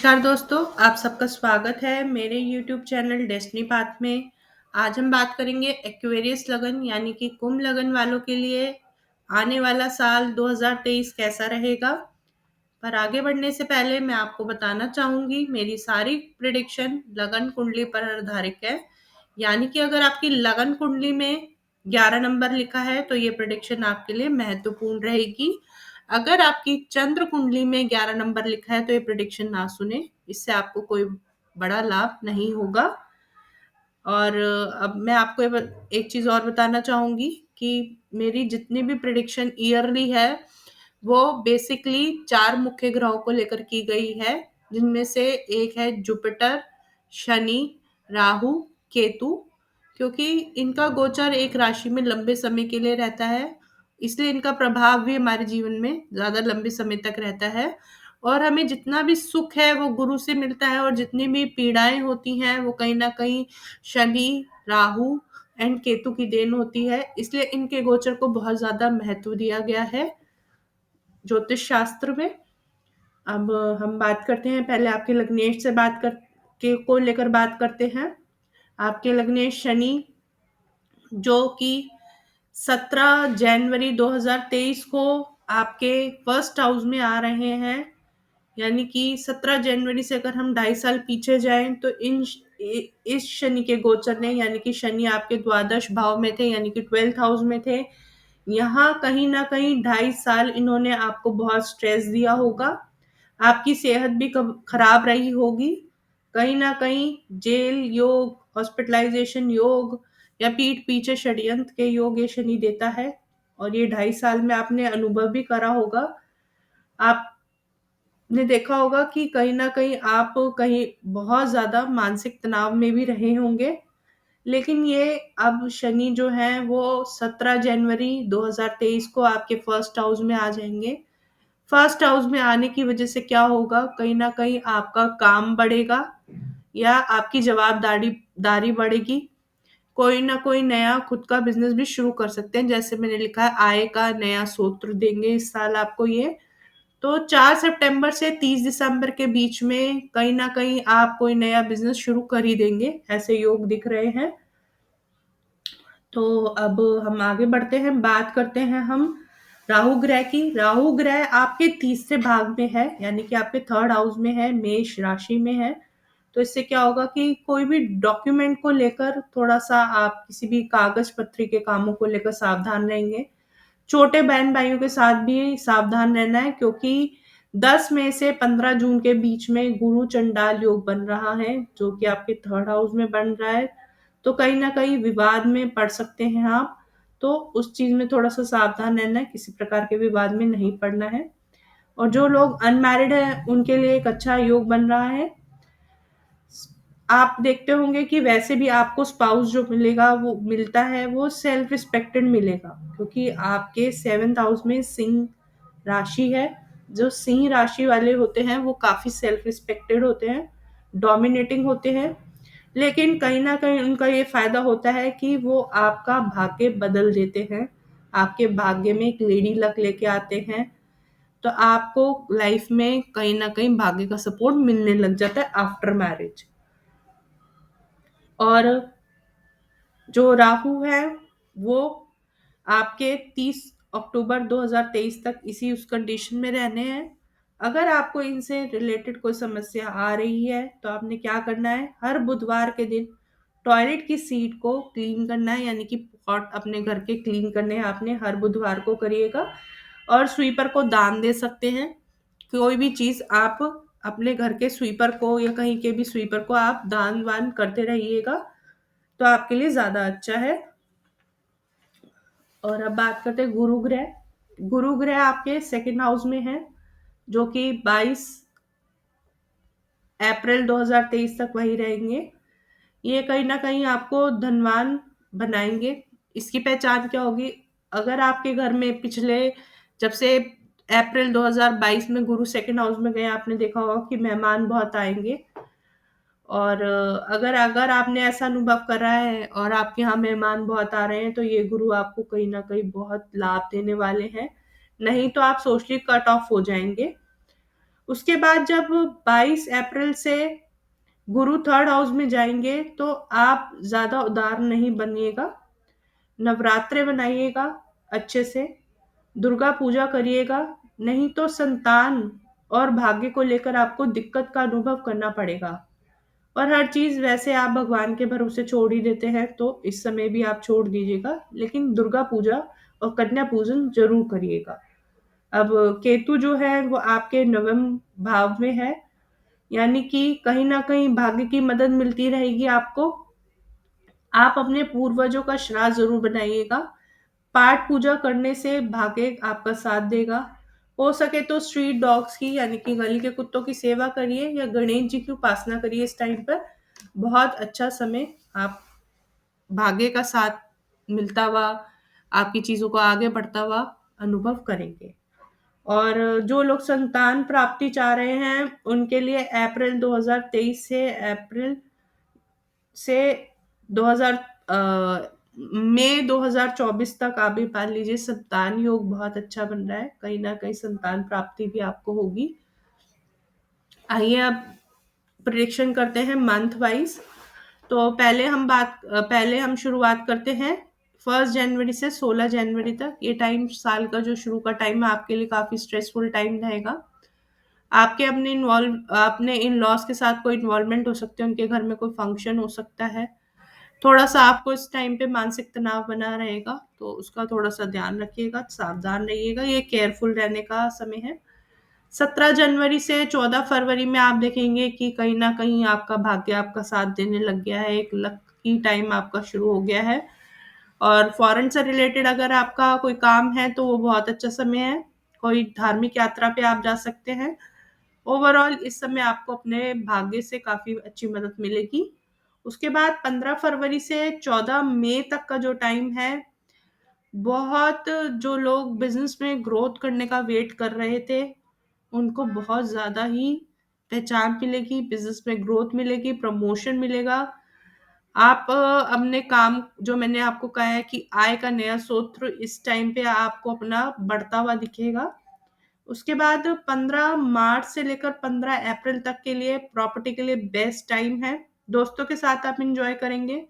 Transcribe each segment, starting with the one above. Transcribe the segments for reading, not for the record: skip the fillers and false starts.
नमस्कार दोस्तों, आप सबका स्वागत है मेरे यूट्यूब चैनल डेस्टिनी पाथ में। आज हम बात करेंगे एक्वेरियस लगन यानी कि कुंभ लगन वालों के लिए आने वाला साल 2023 कैसा रहेगा। पर आगे बढ़ने से पहले मैं आपको बताना चाहूंगी मेरी सारी प्रिडिक्शन लगन कुंडली पर आधारित है। यानी कि अगर आपकी लगन कुंडली में 11 नंबर लिखा है तो ये प्रिडिक्शन आपके लिए महत्वपूर्ण रहेगी। अगर आपकी चंद्र कुंडली में 11 नंबर लिखा है तो ये प्रिडिक्शन ना सुने, इससे आपको कोई बड़ा लाभ नहीं होगा। और अब मैं आपको एक चीज और बताना चाहूंगी कि मेरी जितनी भी प्रिडिक्शन ईयरली है वो बेसिकली 4 मुख्य ग्रहों को लेकर की गई है, जिनमें से एक है जुपिटर, शनि, राहु, केतु। क्योंकि इनका गोचर एक राशि में लंबे समय के लिए रहता है, इसलिए इनका प्रभाव भी हमारे जीवन में ज्यादा लंबे समय तक रहता है। और हमें जितना भी सुख है वो गुरु से मिलता है, और जितनी भी पीड़ाएं होती हैं वो कहीं ना कहीं शनि, राहु एंड केतु की देन होती है। इसलिए इनके गोचर को बहुत ज्यादा महत्व दिया गया है ज्योतिष शास्त्र में। अब हम बात करते हैं, पहले आपके लग्नेश से बात कर के को लेकर बात करते हैं। आपके लग्नेश शनि जो कि 17 जनवरी 2023 को आपके फर्स्ट हाउस में आ रहे हैं। यानी कि 17 जनवरी से अगर हम 2.5 साल पीछे जाएं तो इस शनि के गोचर ने, यानी कि शनि आपके द्वादश भाव में थे यानी कि 12th हाउस में थे, यहाँ कहीं ना कहीं 2.5 साल इन्होंने आपको बहुत स्ट्रेस दिया होगा। आपकी सेहत भी खराब रही होगी। कहीं ना कहीं जेल योग, हॉस्पिटलाइजेशन योग या पीठ पीछे षड्यंत्र के योग ये शनि देता है। और ये 2.5 साल में आपने अनुभव भी करा होगा। आपने देखा होगा कि कहीं ना कहीं आप कहीं बहुत ज्यादा मानसिक तनाव में भी रहे होंगे। लेकिन ये अब शनि जो है वो 17 जनवरी 2023 को आपके फर्स्ट हाउस में आ जाएंगे। फर्स्ट हाउस में आने की वजह से क्या होगा, कहीं ना कहीं आपका काम बढ़ेगा या आपकी जवाबदारी दारी बढ़ेगी। कोई ना कोई नया खुद का बिजनेस भी शुरू कर सकते हैं, जैसे मैंने लिखा है आय का नया सूत्र देंगे इस साल आपको ये। तो 4 सितंबर से 30 दिसंबर के बीच में कहीं ना कहीं आप कोई नया बिजनेस शुरू कर ही देंगे, ऐसे योग दिख रहे हैं। तो अब हम आगे बढ़ते हैं, बात करते हैं हम राहु ग्रह की। राहु ग्रह आपके तीसरे भाग में है, यानी कि आपके थर्ड हाउस में है, मेष राशि में है। तो इससे क्या होगा कि कोई भी डॉक्यूमेंट को लेकर थोड़ा सा आप किसी भी कागज पत्री के कामों को लेकर सावधान रहेंगे। छोटे बहन भाइयों के साथ भी सावधान रहना है, क्योंकि 10 मई से 15 जून के बीच में गुरु चंडाल योग बन रहा है, जो कि आपके थर्ड हाउस में बन रहा है। तो कहीं ना कहीं विवाद में पड़ सकते हैं आप। तो उस चीज में थोड़ा सा सावधान रहना है, किसी प्रकार के विवाद में नहीं पड़ना है। और जो लोग अनमैरिड हैं उनके लिए एक अच्छा योग बन रहा है। आप देखते होंगे कि वैसे भी आपको स्पाउस जो मिलेगा वो मिलता है वो सेल्फ रिस्पेक्टेड मिलेगा, क्योंकि आपके 7th हाउस में सिंह राशि है। जो सिंह राशि वाले होते हैं वो काफी सेल्फ रिस्पेक्टेड होते हैं, डोमिनेटिंग होते हैं। लेकिन कहीं ना कहीं उनका ये फायदा होता है कि वो आपका भाग्य बदल देते हैं, आपके भाग्य में एक लेडी लक लेके आते हैं। तो आपको लाइफ में कहीं ना कहीं भाग्य का सपोर्ट मिलने लग जाता है आफ्टर मैरिज। और जो राहु है वो आपके 30 अक्टूबर 2023 तक इसी उस कंडीशन में रहने हैं। अगर आपको इनसे रिलेटेड कोई समस्या आ रही है तो आपने क्या करना है, हर बुधवार के दिन टॉयलेट की सीट को क्लीन करना है, यानी कि पॉट अपने घर के क्लीन करने हैं आपने, हर बुधवार को करिएगा। और स्वीपर को दान दे सकते हैं। कोई भी चीज आप अपने घर के स्वीपर को या कहीं के भी स्वीपर को आप दान वान करते रहिएगा, तो आपके लिए ज्यादा अच्छा है। और अब बात करते हैं गुरु ग्रह। गुरु ग्रह आपके सेकंड हाउस में है, जो कि 22 अप्रैल 2023 तक वही रहेंगे। ये कहीं ना कहीं आपको धनवान बनाएंगे। इसकी पहचान क्या होगी, अगर आपके घर में पिछले जब से अप्रैल 2022 में गुरु सेकंड हाउस में गए, आपने देखा होगा कि मेहमान बहुत आएंगे। और अगर अगर आपने ऐसा अनुभव करा है और आपके यहाँ मेहमान बहुत आ रहे हैं तो ये गुरु आपको कहीं ना कहीं बहुत लाभ देने वाले हैं, नहीं तो आप सोशली कट ऑफ हो जाएंगे। उसके बाद जब 22 अप्रैल से गुरु थर्ड हाउस में जाएंगे तो आप ज्यादा उदार नहीं बनिएगा। नवरात्रे बनाइएगा अच्छे से, दुर्गा पूजा करिएगा, नहीं तो संतान और भाग्य को लेकर आपको दिक्कत का अनुभव करना पड़ेगा। और हर चीज वैसे आप भगवान के भरोसे छोड़ ही देते हैं तो इस समय भी आप छोड़ दीजिएगा, लेकिन दुर्गा पूजा और कन्या पूजन जरूर करिएगा। अब केतु जो है वो आपके नवम भाव में है, यानी कि कहीं ना कहीं भाग्य की मदद मिलती रहेगी आपको। आप अपने पूर्वजों का श्राद्ध जरूर बनाइएगा। पाठ पूजा करने से भाग्य आपका साथ देगा। हो सके तो स्ट्रीट डॉग्स की यानी कि गली के कुत्तों की सेवा करिए या गणेश जी की उपासना करिए इस टाइम पर। बहुत अच्छा समय आप भाग्य का साथ मिलता हुआ, आपकी चीजों को आगे बढ़ता हुआ अनुभव करेंगे। और जो लोग संतान प्राप्ति चाह रहे हैं उनके लिए अप्रैल 2023 से अप्रैल से 2000 मई 2024 तक आप भी पाल लीजिए। संतान योग बहुत अच्छा बन रहा है, कहीं ना कहीं संतान प्राप्ति भी आपको होगी। आइए अब प्रिडिक्शन करते हैं मंथ वाइज। तो पहले हम शुरुआत करते हैं 1 जनवरी से 16 जनवरी तक। ये टाइम साल का जो शुरू का टाइम है आपके लिए काफी स्ट्रेसफुल टाइम रहेगा। अपने इन लॉज के साथ कोई इन्वॉल्वमेंट हो सकते हैं, उनके घर में कोई फंक्शन हो सकता है। थोड़ा सा आपको इस टाइम पे मानसिक तनाव बना रहेगा, तो उसका थोड़ा सा ध्यान रखिएगा, सावधान रहिएगा, ये केयरफुल रहने का समय है। 17 जनवरी से 14 फरवरी में आप देखेंगे कि कहीं ना कहीं आपका भाग्य आपका साथ देने लग गया है, एक लकी टाइम आपका शुरू हो गया है। और फॉरेन से रिलेटेड अगर आपका कोई काम है तो वो बहुत अच्छा समय है। कोई धार्मिक यात्रा पे आप जा सकते हैं। ओवरऑल इस समय आपको अपने भाग्य से काफी अच्छी मदद मिलेगी। उसके बाद 15 फरवरी से 14 मई तक का जो टाइम है, बहुत जो लोग बिजनेस में ग्रोथ करने का वेट कर रहे थे उनको बहुत ज्यादा ही पहचान मिलेगी, बिजनेस में ग्रोथ मिलेगी, प्रमोशन मिलेगा। आप अपने काम, जो मैंने आपको कहा है कि आय का नया स्रोत, इस टाइम पे आपको अपना बढ़ता हुआ दिखेगा। उसके बाद 15 मार्च से लेकर 15 अप्रैल तक के लिए प्रॉपर्टी के लिए बेस्ट टाइम है। दोस्तों के साथ आप इंजॉय करेंगे,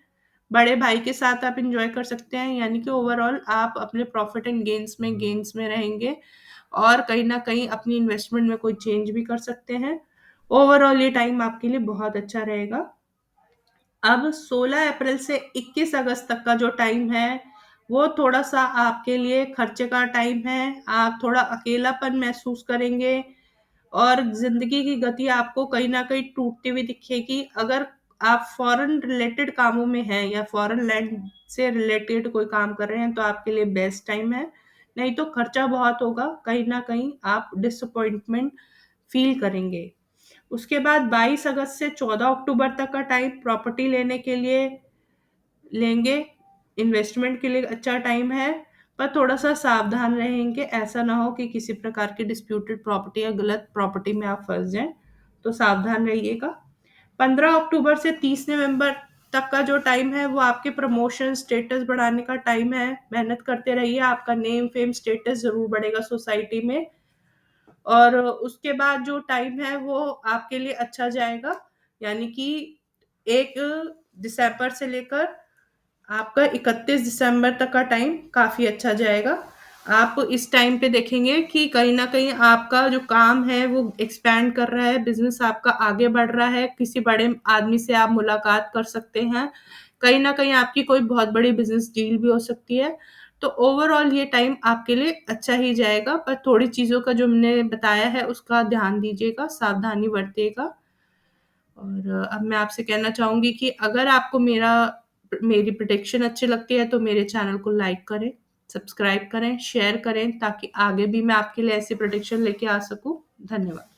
बड़े भाई के साथ आप इंजॉय कर सकते हैं, यानी कि ओवरऑल आप अपने प्रॉफिट एंड गेन्स में रहेंगे और कहीं ना कहीं अपनी इन्वेस्टमेंट में कोई चेंज भी कर सकते हैं। ओवरऑल ये टाइम आपके लिए बहुत अच्छा रहेगा। अब 16 अप्रैल से 21 अगस्त तक का जो टाइम है वो थोड़ा सा आपके लिए खर्चे का टाइम है। आप थोड़ा अकेलापन महसूस करेंगे और जिंदगी की गति आपको कहीं ना कहीं टूटती हुई दिखेगी। अगर आप फॉरेन रिलेटेड कामों में हैं या फॉरेन लैंड से रिलेटेड कोई काम कर रहे हैं तो आपके लिए बेस्ट टाइम है। नहीं तो खर्चा बहुत होगा, कहीं ना कहीं आप डिसअपॉइंटमेंट फील करेंगे। उसके बाद 22 अगस्त से 14 अक्टूबर तक का टाइम प्रॉपर्टी लेने के लिए लेंगे, इन्वेस्टमेंट के लिए अच्छा टाइम है। पर थोड़ा सा सावधान रहेंगे, ऐसा ना हो कि किसी प्रकार की डिस्प्यूटेड प्रॉपर्टी या गलत प्रॉपर्टी में आप फंस जाएं, तो सावधान रहिएगा। 15 अक्टूबर से 30 नवंबर तक का जो टाइम है वो आपके प्रमोशन स्टेटस बढ़ाने का टाइम है। मेहनत करते रहिए, आपका नेम फेम स्टेटस जरूर बढ़ेगा सोसाइटी में। और उसके बाद जो टाइम है वो आपके लिए अच्छा जाएगा, यानी कि 1 दिसंबर से लेकर आपका 31 दिसंबर तक का टाइम काफी अच्छा जाएगा। आप इस टाइम पे देखेंगे कि कहीं ना कहीं आपका जो काम है वो एक्सपैंड कर रहा है, बिजनेस आपका आगे बढ़ रहा है, किसी बड़े आदमी से आप मुलाकात कर सकते हैं, कहीं ना कहीं आपकी कोई बहुत बड़ी बिजनेस डील भी हो सकती है। तो ओवरऑल ये टाइम आपके लिए अच्छा ही जाएगा, पर थोड़ी चीजों का जो मैंने बताया है उसका ध्यान दीजिएगा, सावधानी बरतिएगा। और अब मैं आपसे कहना चाहूंगी कि अगर आपको मेरी प्रोटेक्शन अच्छी लगती है तो मेरे चैनल को लाइक करें, सब्सक्राइब करें, शेयर करें, ताकि आगे भी मैं आपके लिए ऐसी प्रोटेक्शन लेके आ सकूं। धन्यवाद।